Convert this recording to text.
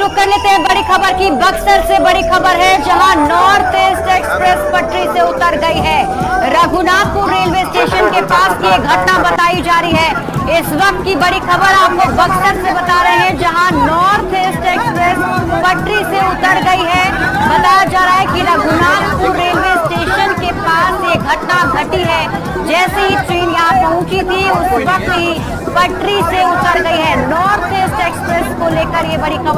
रुख कर लेते हैं बड़ी खबर की। बक्सर से बड़ी खबर है, जहां नॉर्थ ईस्ट एक्सप्रेस पटरी से उतर गई है। रघुनाथपुर रेलवे स्टेशन के पास की घटना बताई जा रही है। इस वक्त की बड़ी खबर आपको बक्सर से बता रहे हैं, जहां नॉर्थ ईस्ट एक्सप्रेस पटरी से उतर गई है। बताया जा रहा है कि रघुनाथपुर रेलवे स्टेशन के पास ये घटना घटी है। जैसे ही ट्रेन यहाँ पहुंची थी, उस वक्त ही पटरी से उतर गई है। नॉर्थ ईस्ट एक्सप्रेस को लेकर ये बड़ी खबर